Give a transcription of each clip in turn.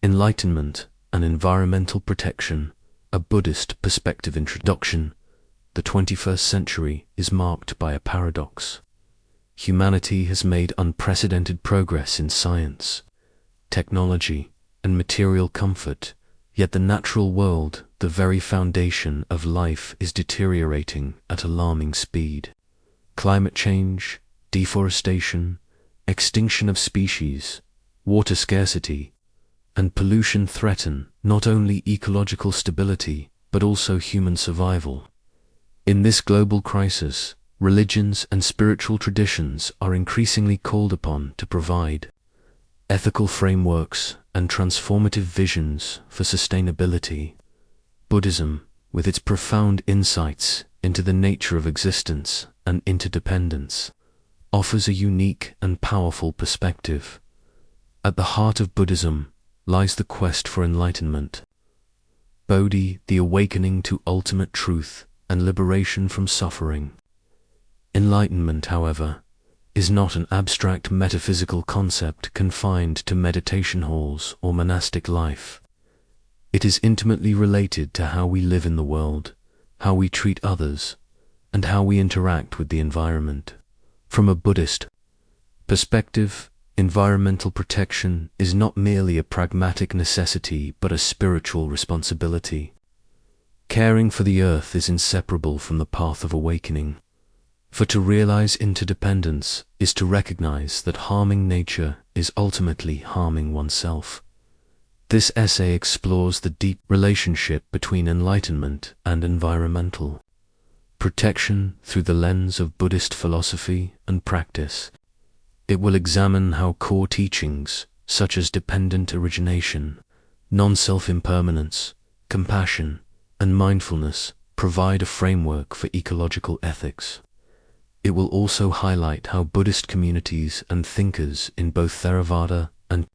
Enlightenment and Environmental Protection, a Buddhist Perspective Introduction. The 21st century is marked by a paradox. Humanity has made unprecedented progress in science, technology, and material comfort, yet the natural world, the very foundation of life, is deteriorating at alarming speed. Climate change, deforestation, extinction of species, water scarcity, and pollution threaten not only ecological stability, but also human survival. In this global crisis, religions and spiritual traditions are increasingly called upon to provide ethical frameworks and transformative visions for sustainability. Buddhism, with its profound insights into the nature of existence and interdependence, offers a unique and powerful perspective. At the heart of Buddhism lies the quest for enlightenment. Bodhi, the awakening to ultimate truth and liberation from suffering. Enlightenment, however, is not an abstract metaphysical concept confined to meditation halls or monastic life. It is intimately related to how we live in the world, how we treat others, and how we interact with the environment. From a Buddhist perspective, environmental protection is not merely a pragmatic necessity but a spiritual responsibility. Caring for the earth is inseparable from the path of awakening. For to realize interdependence is to recognize that harming nature is ultimately harming oneself. This essay explores the deep relationship between enlightenment and environmental protection through the lens of Buddhist philosophy and practice. It will examine how core teachings such as dependent origination, non-self-impermanence, compassion, and mindfulness provide a framework for ecological ethics. It will also highlight how Buddhist communities and thinkers in both Theravada and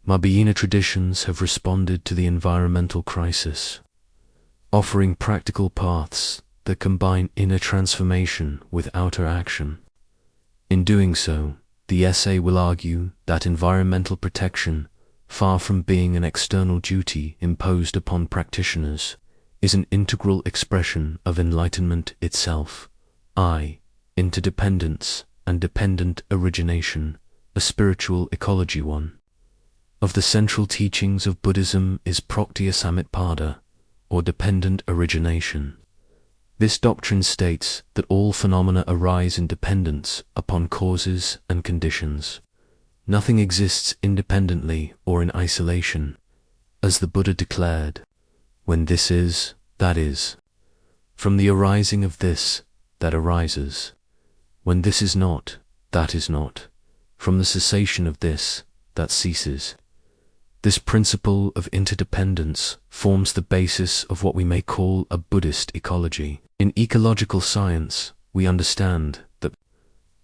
Mahayana traditions have responded to the environmental crisis, offering practical paths that combine inner transformation with outer action. In doing so, the essay will argue that environmental protection, far from being an external duty imposed upon practitioners, is an integral expression of enlightenment itself, interdependence and dependent origination, a spiritual ecology one. Of the central teachings of Buddhism is Praktya-samutpada, or dependent origination. This doctrine states that all phenomena arise in dependence upon causes and conditions. Nothing exists independently or in isolation. As the Buddha declared, when this is, that is. From the arising of this, that arises. When this is not, that is not. From the cessation of this, that ceases. This principle of interdependence forms the basis of what we may call a Buddhist ecology. In ecological science, we understand that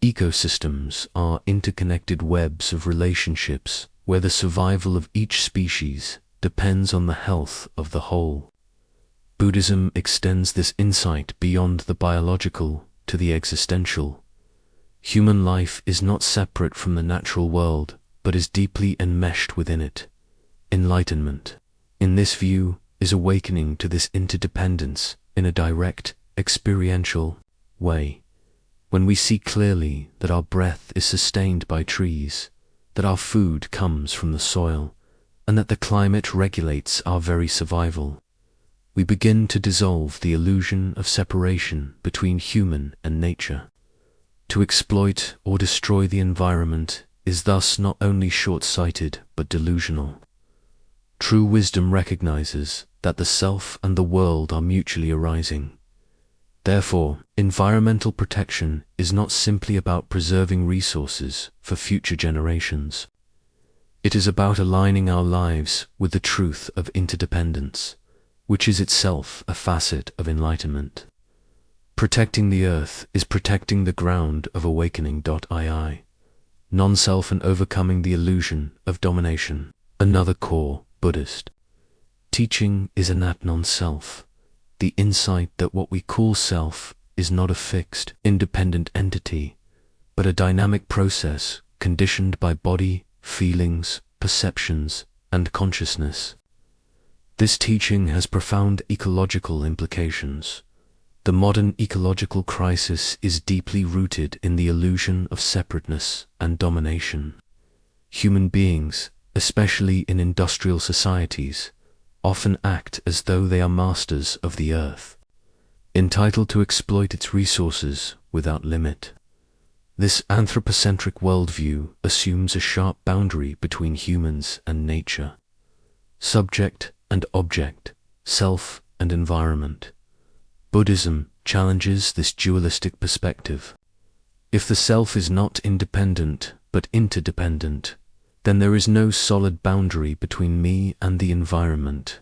ecosystems are interconnected webs of relationships where the survival of each species depends on the health of the whole. Buddhism extends this insight beyond the biological to the existential. Human life is not separate from the natural world, but is deeply enmeshed within it. Enlightenment, in this view, is awakening to this interdependence in a direct, experiential way. When we see clearly that our breath is sustained by trees, that our food comes from the soil, and that the climate regulates our very survival, we begin to dissolve the illusion of separation between human and nature. To exploit or destroy the environment is thus not only short-sighted but delusional. True wisdom recognizes that the self and the world are mutually arising. Therefore, environmental protection is not simply about preserving resources for future generations. It is about aligning our lives with the truth of interdependence, which is itself a facet of enlightenment. Protecting the earth is protecting the ground of awakening. Non-self and overcoming the illusion of domination. Another core Buddhist teaching is anat non-self, the insight that what we call self is not a fixed, independent entity, but a dynamic process conditioned by body, feelings, perceptions, and consciousness. This teaching has profound ecological implications. The modern ecological crisis is deeply rooted in the illusion of separateness and domination. Human beings, especially in industrial societies, often act as though they are masters of the earth, entitled to exploit its resources without limit. This anthropocentric worldview assumes a sharp boundary between humans and nature, subject and object, self and environment. Buddhism challenges this dualistic perspective. If the self is not independent but interdependent, then there is no solid boundary between me and the environment.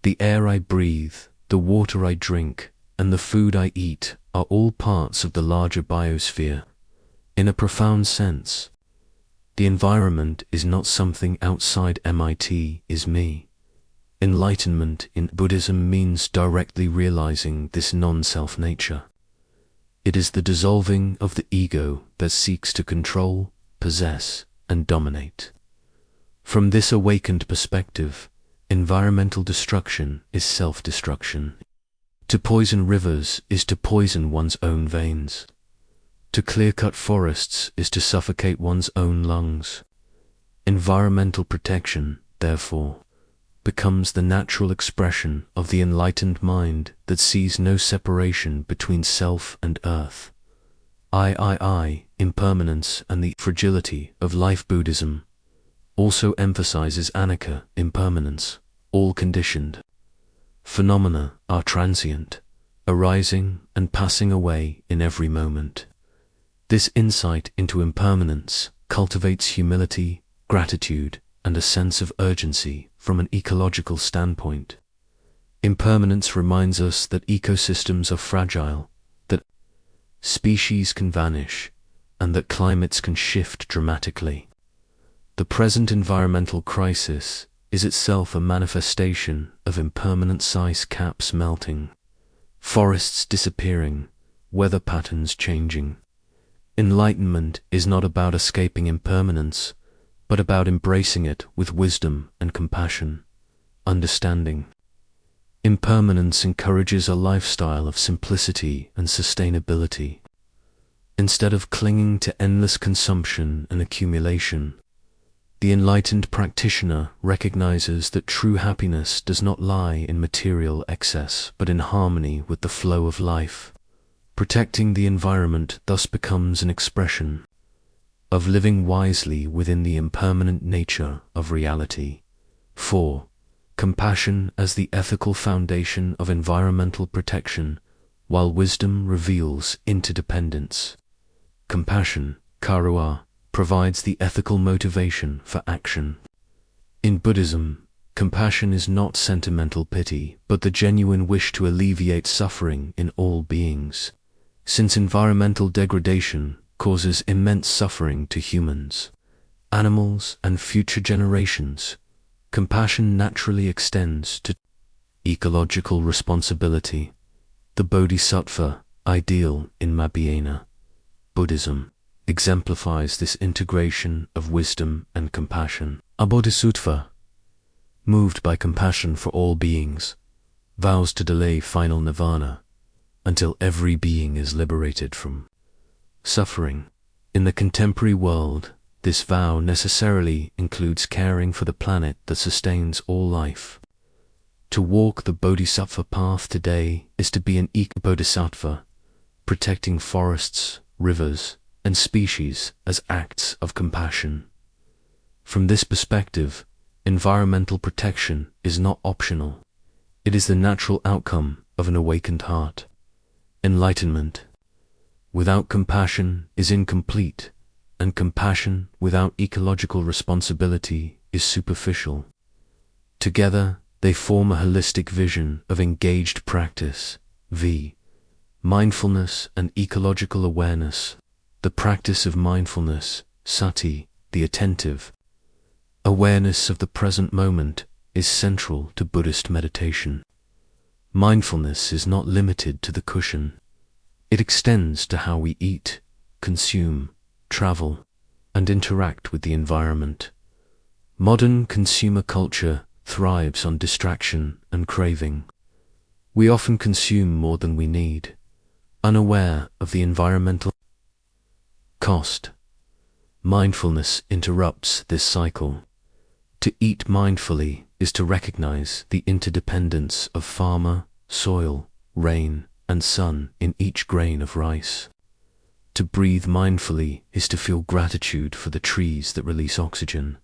The air I breathe, the water I drink, and the food I eat are all parts of the larger biosphere. In a profound sense, the environment is not something outside MIT is me. Enlightenment in Buddhism means directly realizing this non-self nature. It is the dissolving of the ego that seeks to control, possess, and dominate. From this awakened perspective, environmental destruction is self-destruction. To poison rivers is to poison one's own veins. To clear-cut forests is to suffocate one's own lungs. Environmental protection, therefore, becomes the natural expression of the enlightened mind that sees no separation between self and earth. Impermanence and the fragility of life. Buddhism also emphasizes anicca, impermanence, all conditioned. Phenomena are transient, arising and passing away in every moment. This insight into impermanence cultivates humility, gratitude, and a sense of urgency from an ecological standpoint. Impermanence reminds us that ecosystems are fragile, that species can vanish, and that climates can shift dramatically. The present environmental crisis is itself a manifestation of impermanent ice caps melting, forests disappearing, weather patterns changing. Enlightenment is not about escaping impermanence, but about embracing it with wisdom and compassion, understanding. Impermanence encourages a lifestyle of simplicity and sustainability. Instead of clinging to endless consumption and accumulation, the enlightened practitioner recognizes that true happiness does not lie in material excess, but in harmony with the flow of life. Protecting the environment thus becomes an expression of living wisely within the impermanent nature of reality. 4. Compassion as the ethical foundation of environmental protection, while wisdom reveals interdependence. Compassion, karua, provides the ethical motivation for action. In Buddhism, compassion is not sentimental pity, but the genuine wish to alleviate suffering in all beings. Since environmental degradation causes immense suffering to humans, animals, and future generations, compassion naturally extends to ecological responsibility. The Bodhisattva ideal in Mahayana Buddhism exemplifies this integration of wisdom and compassion. A Bodhisattva, moved by compassion for all beings, vows to delay final nirvana until every being is liberated from suffering. In the contemporary world, this vow necessarily includes caring for the planet that sustains all life. To walk the Bodhisattva path today is to be an eco-bodhisattva, protecting forests, rivers, and species as acts of compassion. From this perspective, environmental protection is not optional. It is the natural outcome of an awakened heart. Enlightenment without compassion is incomplete, and compassion without ecological responsibility is superficial. Together, they form a holistic vision of engaged practice, mindfulness and ecological awareness. The practice of mindfulness, sati, the attentive awareness of the present moment, is central to Buddhist meditation. Mindfulness is not limited to the cushion. It extends to how we eat, consume, travel, and interact with the environment. Modern consumer culture thrives on distraction and craving. We often consume more than we need, unaware of the environmental cost. Mindfulness interrupts this cycle. To eat mindfully is to recognize the interdependence of farmer, soil, rain, and sun in each grain of rice. To breathe mindfully is to feel gratitude for the trees that release oxygen.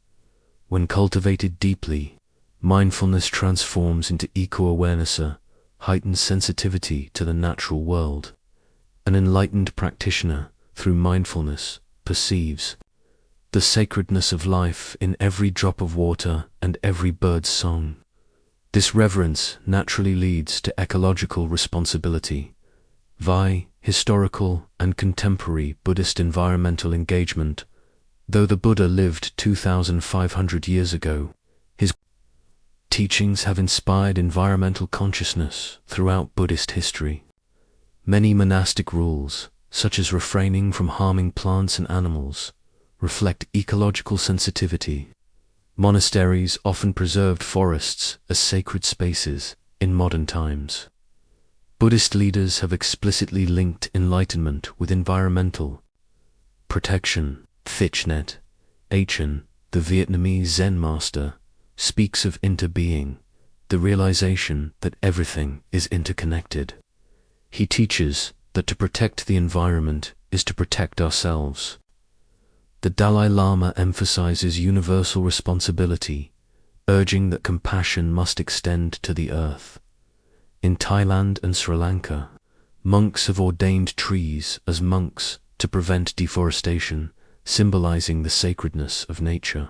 When cultivated deeply, mindfulness transforms into eco-awareness, a heightened sensitivity to the natural world. An enlightened practitioner, through mindfulness, perceives the sacredness of life in every drop of water and every bird's song. This reverence naturally leads to ecological responsibility. Via historical and contemporary Buddhist environmental engagement, though the Buddha lived 2,500 years ago, his teachings have inspired environmental consciousness throughout Buddhist history. Many monastic rules, such as refraining from harming plants and animals, reflect ecological sensitivity. Monasteries often preserved forests as sacred spaces in modern times. Buddhist leaders have explicitly linked enlightenment with environmental protection. Thich Nhat Hanh, the Vietnamese Zen master, speaks of interbeing, the realization that everything is interconnected. He teaches that to protect the environment is to protect ourselves. The Dalai Lama emphasizes universal responsibility, urging that compassion must extend to the earth. In Thailand and Sri Lanka, monks have ordained trees as monks to prevent deforestation, symbolizing the sacredness of nature.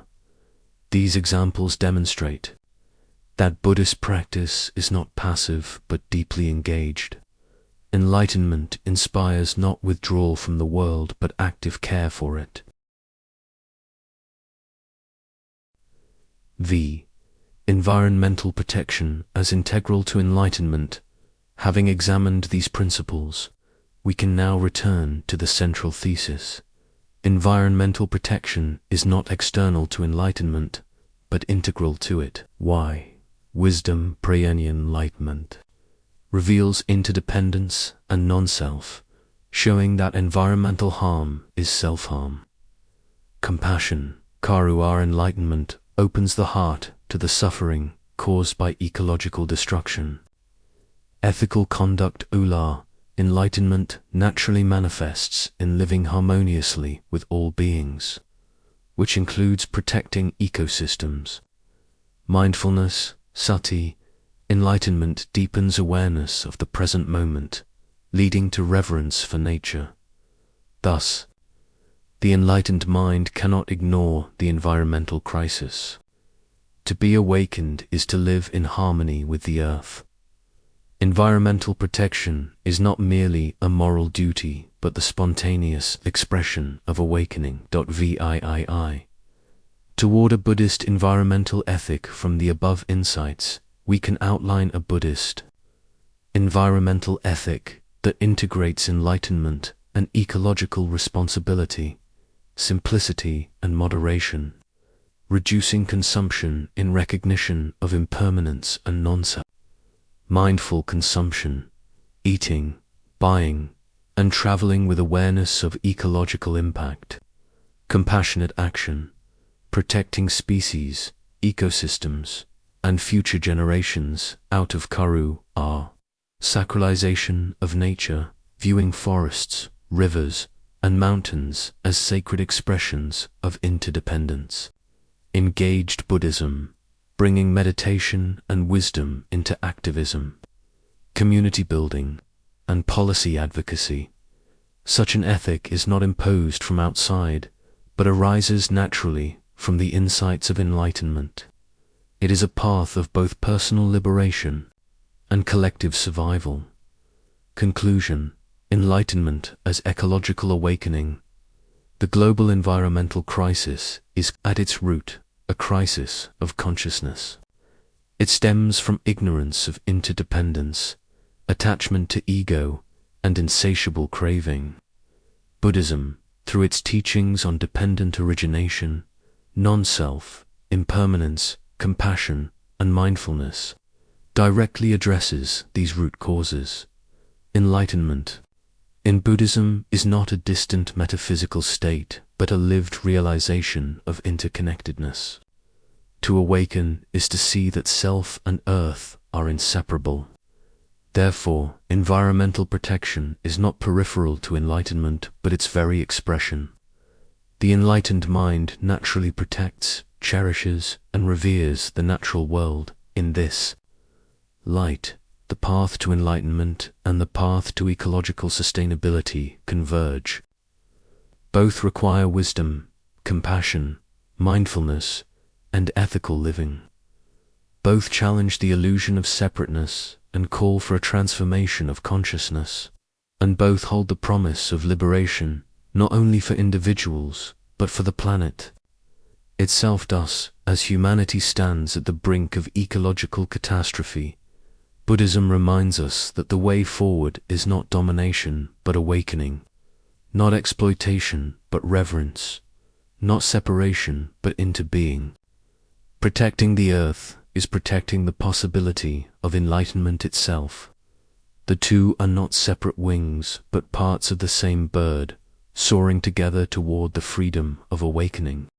These examples demonstrate that Buddhist practice is not passive but deeply engaged. Enlightenment inspires not withdrawal from the world but active care for it. V. Environmental protection as integral to enlightenment. Having examined these principles, we can now return to the central thesis. Environmental protection is not external to enlightenment, but integral to it. Why? Wisdom Prayeni Enlightenment reveals interdependence and non-self, showing that environmental harm is self-harm. Compassion Karuar Enlightenment opens the heart to the suffering caused by ecological destruction. Ethical conduct Ular Enlightenment naturally manifests in living harmoniously with all beings, which includes protecting ecosystems. Mindfulness Sati Enlightenment deepens awareness of the present moment, leading to reverence for nature. Thus, the enlightened mind cannot ignore the environmental crisis. To be awakened is to live in harmony with the earth. Environmental protection is not merely a moral duty, but the spontaneous expression of awakening. VIII. Toward a Buddhist environmental ethic. From the above insights, we can outline a Buddhist environmental ethic that integrates enlightenment and ecological responsibility, simplicity and moderation, reducing consumption in recognition of impermanence and non-self. Mindful consumption, eating, buying, and traveling with awareness of ecological impact. Compassionate action, protecting species, ecosystems, and future generations out of Karu are. Sacralization of nature, viewing forests, rivers, and mountains as sacred expressions of interdependence. Engaged Buddhism, bringing meditation and wisdom into activism, community building, and policy advocacy. Such an ethic is not imposed from outside, but arises naturally from the insights of enlightenment. It is a path of both personal liberation and collective survival. Conclusion: enlightenment as ecological awakening. The global environmental crisis is, at its root, a crisis of consciousness. It stems from ignorance of interdependence, attachment to ego, and insatiable craving. Buddhism, through its teachings on dependent origination, non-self, impermanence, compassion, and mindfulness, directly addresses these root causes. Enlightenment, in Buddhism, is not a distant metaphysical state, but a lived realization of interconnectedness. To awaken is to see that self and earth are inseparable. Therefore, environmental protection is not peripheral to enlightenment, but its very expression. The enlightened mind naturally protects, cherishes, and reveres the natural world. In this light, the path to enlightenment and the path to ecological sustainability converge. Both require wisdom, compassion, mindfulness, and ethical living. Both challenge the illusion of separateness and call for a transformation of consciousness. And both hold the promise of liberation, not only for individuals, but for the planet itself. Thus, as humanity stands at the brink of ecological catastrophe, Buddhism reminds us that the way forward is not domination, but awakening, not exploitation, but reverence, not separation, but interbeing. Protecting the earth is protecting the possibility of enlightenment itself. The two are not separate wings, but parts of the same bird, soaring together toward the freedom of awakening.